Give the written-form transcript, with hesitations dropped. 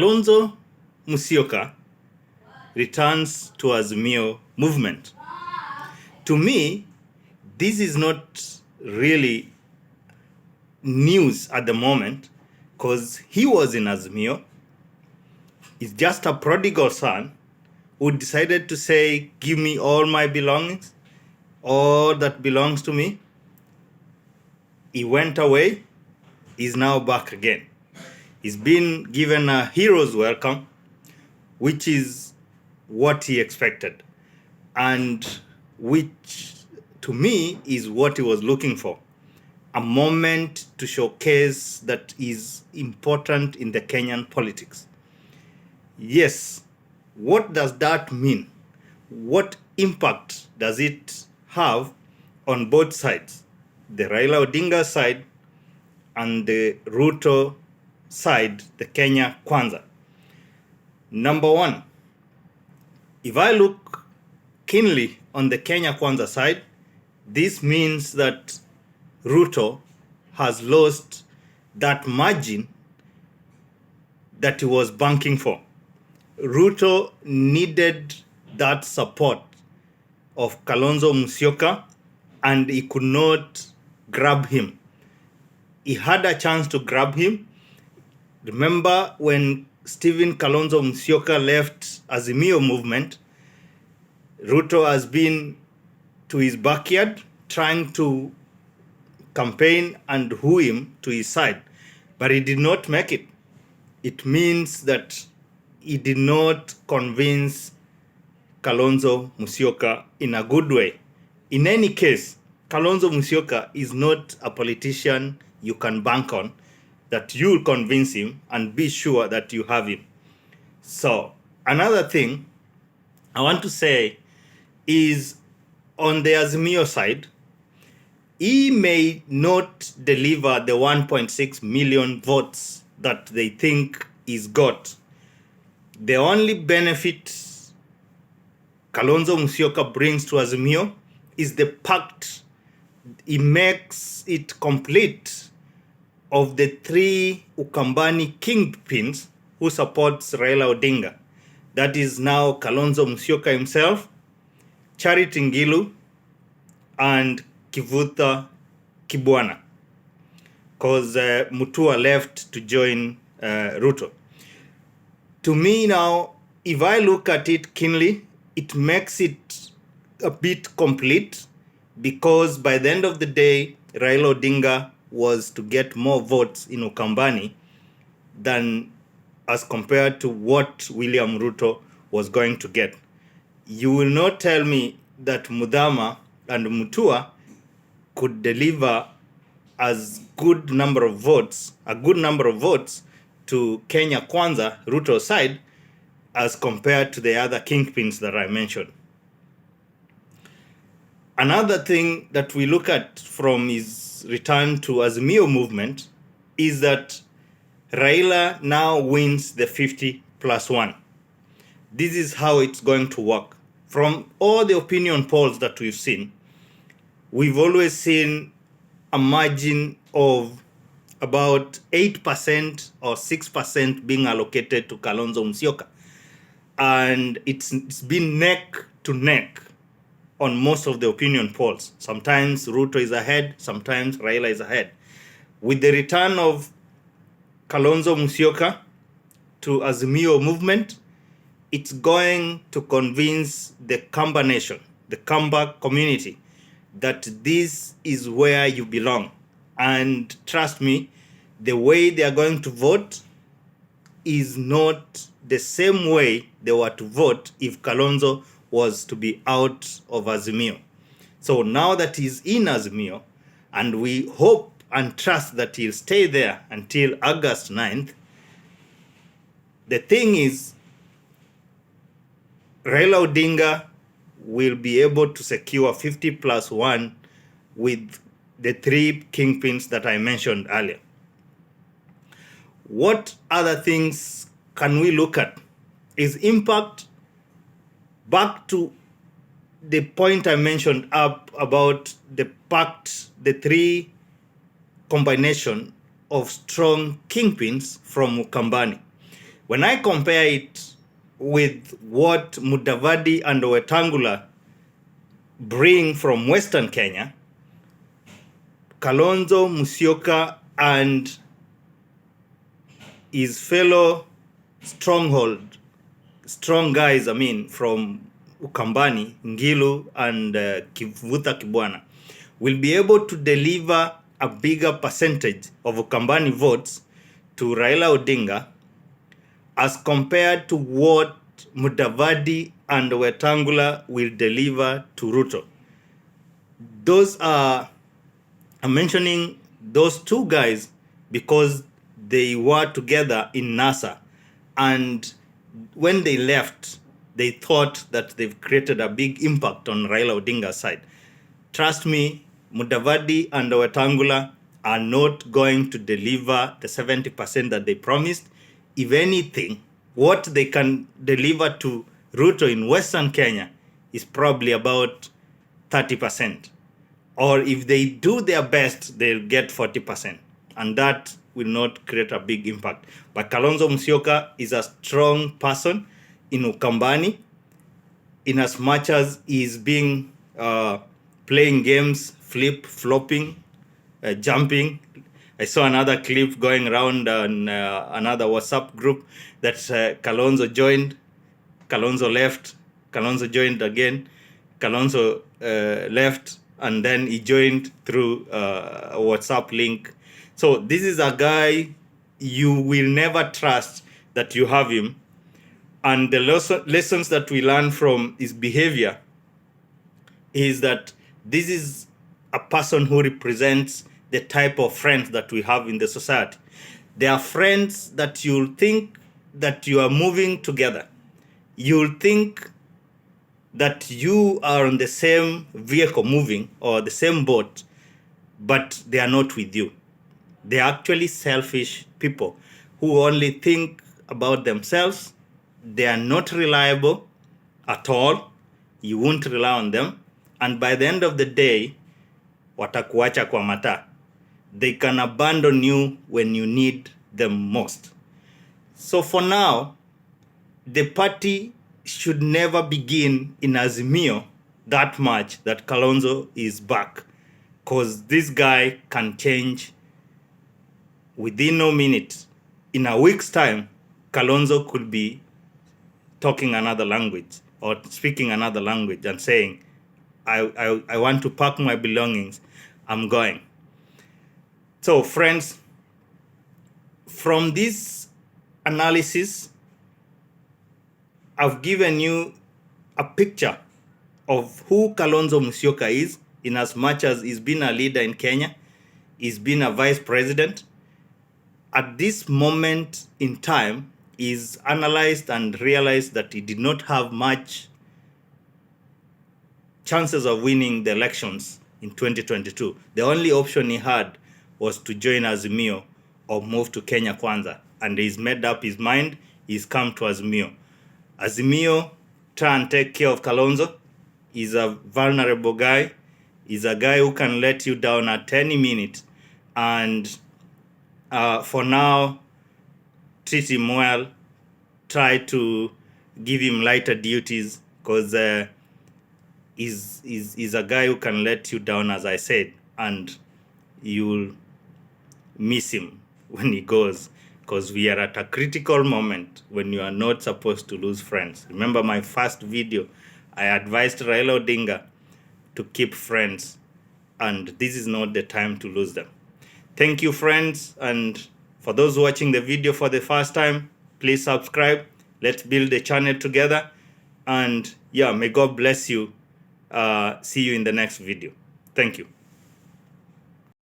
Kalonzo Musyoka returns to Azimio movement. To me, this is not really news at the moment because he was in Azimio. He's just a prodigal son who decided to say, give me all my belongings, all that belongs to me. He went away. He's now back again. He's been given a hero's welcome, which is what he expected, and which to me is what he was looking for. A moment to showcase that is important in the Kenyan politics. Yes, what does that mean? What impact does it have on both sides? The Raila Odinga side and the Ruto side, the Kenya Kwanza. Number one, if I look keenly on the Kenya Kwanza side, this means that Ruto has lost that margin that he was banking for. Ruto needed that support of Kalonzo Musyoka, and he could not grab him. He had a chance to grab him. Remember when Stephen Kalonzo Musyoka left Azimio movement, Ruto has been to his backyard trying to campaign and woo him to his side, but he did not make it. It means that he did not convince Kalonzo Musyoka in a good way. In any case, Kalonzo Musyoka is not a politician you can bank on, that you'll convince him and be sure that you have him. So another thing I want to say is on the Azimio side, he may not deliver the 1.6 million votes that they think he's got. The only benefit Kalonzo Musyoka brings to Azimio is the pact. He makes it complete of the three Ukambani kingpins who supports Raila Odinga. That is now Kalonzo Musyoka himself, Charity Ngilu, and Kivutha Kibwana, because Mutua left to join Ruto. To me now, if I look at it keenly, it makes it a bit complete, because by the end of the day, Raila Odinga was to get more votes in Ukambani than as compared to what William Ruto was going to get. You will not tell me that Mudama and Mutua could deliver as good number of votes, a good number of votes to Kenya Kwanza, Ruto side, as compared to the other kingpins that I mentioned. Another thing that we look at from his return to Azimio movement is that Raila now wins the 50+1. This is how it's going to work. From all the opinion polls that we've seen, we've always seen a margin of about 8% or 6% being allocated to Kalonzo Musyoka. And it's been neck to neck on most of the opinion polls. Sometimes Ruto is ahead, sometimes Raila is ahead. With the return of Kalonzo Musyoka to Azimio movement, it's going to convince the Kamba nation, the Kamba community, that this is where you belong. And trust me, the way they are going to vote is not the same way they were to vote if Kalonzo was to be out of Azimio. So now that he's in Azimio, and we hope and trust that he'll stay there until August 9th, the thing is, Raila Odinga will be able to secure 50+1 with the three kingpins that I mentioned earlier. What other things can we look at? Is impact back to the point I mentioned up about the pact, the three combination of strong kingpins from Ukambani. When I compare it with what Mudavadi and Wetangula bring from Western Kenya, Kalonzo Musyoka and his fellow strong guys, from Ukambani, Ngilu, and Kivuta Kibwana, will be able to deliver a bigger percentage of Ukambani votes to Raila Odinga as compared to what Mudavadi and Wetangula will deliver to Ruto. I'm mentioning those two guys because they were together in NASA, and when they left, they thought that they've created a big impact on Raila Odinga's side. Trust me, Mudavadi and Wetangula are not going to deliver the 70% that they promised. If anything, what they can deliver to Ruto in Western Kenya is probably about 30%. Or if they do their best, they'll get 40%. And that will not create a big impact. But Kalonzo Musyoka is a strong person in Ukambani, in as much as he's being playing games, flopping, jumping. I saw another clip going around on another WhatsApp group that Kalonzo joined, Kalonzo left, Kalonzo joined again, Kalonzo left, and then he joined through a WhatsApp link. So this is a guy you will never trust that you have him. And the lessons that we learn from his behavior is that this is a person who represents the type of friends that we have in the society. They are friends that you'll think that you are moving together. You'll think that you are on the same vehicle moving or the same boat, but they are not with you. They are actually selfish people who only think about themselves. They are not reliable at all. You won't rely on them. And by the end of the day, watakuacha kwa mata. They can abandon you when you need them most. So for now, the party should never begin in Azimio that much that Kalonzo is back, because this guy can change within no minute. In a week's time, Kalonzo could be talking another language or speaking another language and saying, I want to pack my belongings, I'm going. So friends, from this analysis, I've given you a picture of who Kalonzo Musyoka is, in as much as he's been a leader in Kenya, he's been a vice president. At this moment in time, he's analyzed and realized that he did not have much chances of winning the elections in 2022. The only option he had was to join Azimio or move to Kenya Kwanza. And he's made up his mind, he's come to Azimio. Azimio, try and take care of Kalonzo. He's a vulnerable guy. He's a guy who can let you down at any minute. And for now, treat him well. Try to give him lighter duties, because he's a guy who can let you down, as I said, and you'll miss him when he goes, because we are at a critical moment when you are not supposed to lose friends. Remember my first video, I advised Raila Odinga to keep friends, and this is not the time to lose them. Thank you, friends, and for those watching the video for the first time, please subscribe. Let's build the channel together, and yeah, may God bless you. See you in the next video. Thank you.